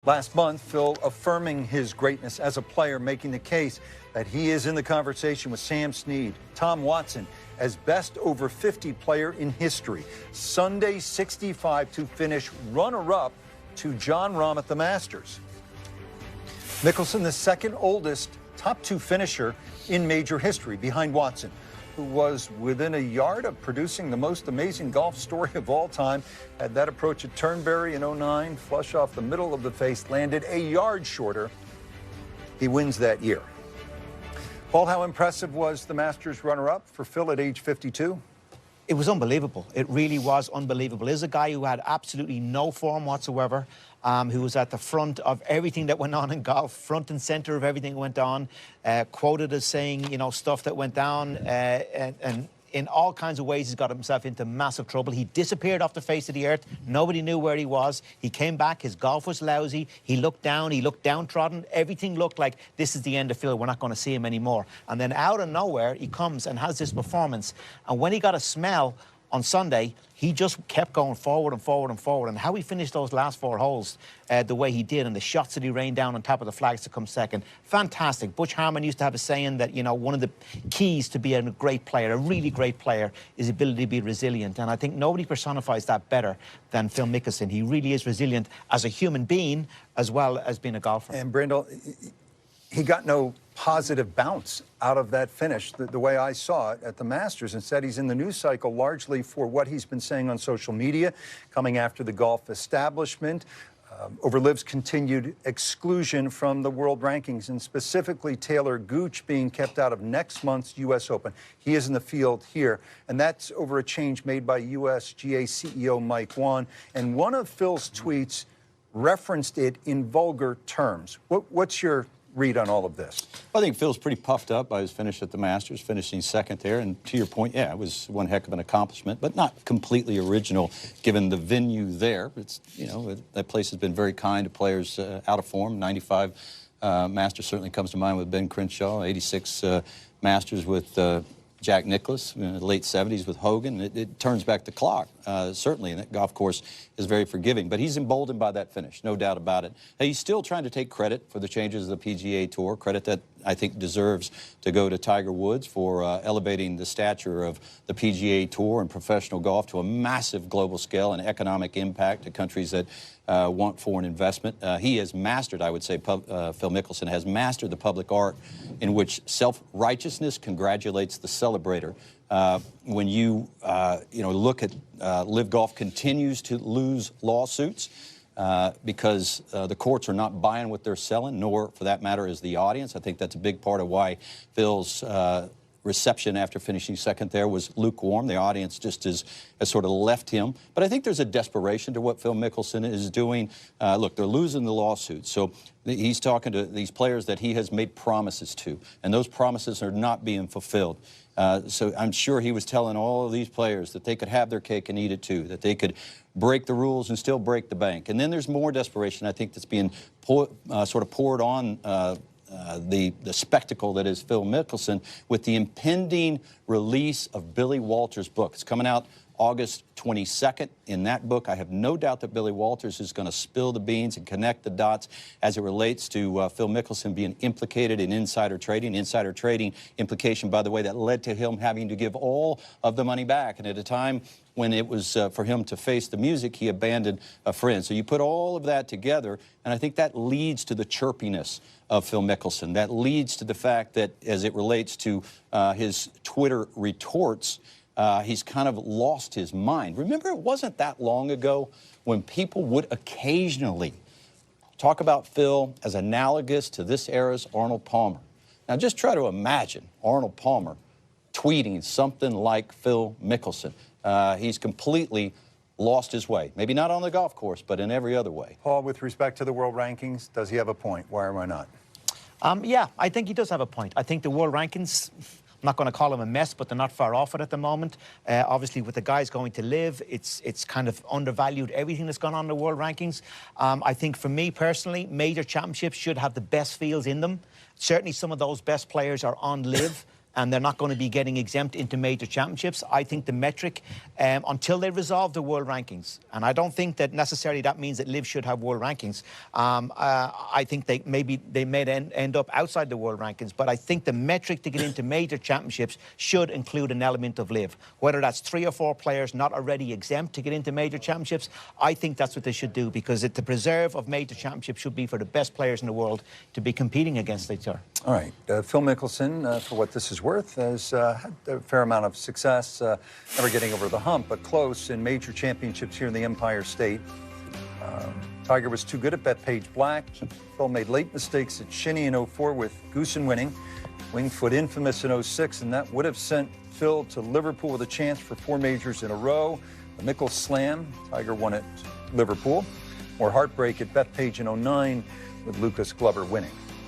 Last month, Phil affirming his greatness as a player, making the case that he is in the conversation with Sam Snead, Tom Watson, as best over 50 player in history. Sunday 65 to finish runner-up to Jon Rahm at the Masters. Mickelson, the second oldest top 2 finisher in major history, behind Watson, who was within a yard of producing the most amazing golf story of all time. Had that approach at Turnberry in '09, flush off the middle of the face, landed a yard shorter. He wins that year. Paul, how impressive was the Masters runner-up for Phil at age 52? It was unbelievable. It really was unbelievable. This is a guy who had absolutely no form whatsoever, who was at the front of everything that went on in golf, front and center of everything that went on, quoted as saying, you know, stuff that went down, and in all kinds of ways he's got himself into massive trouble. He disappeared off the face of the earth. Nobody knew where he was. He came back. His golf was lousy. He looked down. He looked downtrodden. Everything looked like this is the end of Phil. We're not going to see him anymore. And then out of nowhere, he comes and has this performance. And when he got a smell on Sunday, he just kept going forward and forward and forward. And how he finished those last 4 holes the way he did, and the shots that he rained down on top of the flags to come second, fantastic. Butch Harmon used to have a saying that, you know, one of the keys to being a great player, a really great player, is the ability to be resilient. And I think nobody personifies that better than Phil Mickelson. He really is resilient as a human being as well as being a golfer. And Brindle, he got no positive bounce out of that finish, the way I saw it at the Masters. Instead, he's in the news cycle largely for what he's been saying on social media, coming after the golf establishment, over Liv's continued exclusion from the world rankings, and specifically Taylor Gooch being kept out of next month's U.S. Open. He is in the field here, and that's over a change made by USGA CEO Mike Wan. And one of Phil's tweets referenced it in vulgar terms. What's your read on all of this? I think Phil's pretty puffed up by his finish at the Masters, finishing second there. And to your point, yeah, it was one heck of an accomplishment, but not completely original given the venue there. It's, you know, that place has been very kind to players out of form. 95 Masters certainly comes to mind with Ben Crenshaw, 86 Masters with Jack Nicklaus, in the late 70s with Hogan. It turns back the clock, certainly, and that golf course is very forgiving. But he's emboldened by that finish, no doubt about it. Hey, he's still trying to take credit for the changes of the PGA Tour, credit that I think deserves to go to Tiger Woods for elevating the stature of the PGA Tour and professional golf to a massive global scale and economic impact to countries that want foreign investment. He has mastered, I would say, Phil Mickelson has mastered the public art in which self-righteousness congratulates the celebrator. When you look at Live Golf continues to lose lawsuits because the courts are not buying what they're selling, nor, for that matter, is the audience. I think that's a big part of why Phil's reception after finishing second there was lukewarm. The audience just has sort of left him. But I think there's a desperation to what Phil Mickelson is doing. Look, they're losing the lawsuit. So he's talking to these players that he has made promises to, and those promises are not being fulfilled. So I'm sure he was telling all of these players that they could have their cake and eat it too, that they could break the rules and still break the bank. And then there's more desperation, I think, that's being sort of poured on the spectacle that is Phil Mickelson with the impending release of Billy Walters' book. It's coming out August 22nd. In that book, I have no doubt that Billy Walters is going to spill the beans and connect the dots as it relates to Phil Mickelson being implicated in insider trading. Insider trading implication, by the way, that led to him having to give all of the money back. And at a time when it was for him to face the music, he abandoned a friend. So you put all of that together, and I think that leads to the chirpiness of Phil Mickelson. That leads to the fact that as it relates to his Twitter retorts, he's kind of lost his mind. Remember, it wasn't that long ago when people would occasionally talk about Phil as analogous to this era's Arnold Palmer. Now, just try to imagine Arnold Palmer tweeting something like Phil Mickelson. He's completely lost his way. Maybe not on the golf course, but in every other way. Paul, with respect to the world rankings, does he have a point? Why or why not? Yeah, I think he does have a point. I think the world rankings, I'm not going to call them a mess, but they're not far off it at the moment. Obviously, with the guys going to Live, it's kind of undervalued everything that's gone on in the world rankings. I think for me personally, major championships should have the best fields in them. Certainly some of those best players are on Live. and they're not going to be getting exempt into major championships. I think the metric, until they resolve the world rankings, and I don't think that necessarily that means that LIV should have world rankings. I think they may end up outside the world rankings, but I think the metric to get into major championships should include an element of LIV. Whether that's 3 or 4 players not already exempt to get into major championships, I think that's what they should do, because the preserve of major championships should be for the best players in the world to be competing against each other. All right. Phil Mickelson, for what this is worth, has had a fair amount of success, never getting over the hump, but close in major championships here in the Empire State. Tiger was too good at Bethpage Black. Phil made late mistakes at Shinny in 04 with Goosen winning. Wingfoot infamous in 06, and that would have sent Phil to Liverpool with a chance for 4 majors in a row. The Mickle Slam, Tiger won at Liverpool. More heartbreak at Bethpage in 09 with Lucas Glover winning.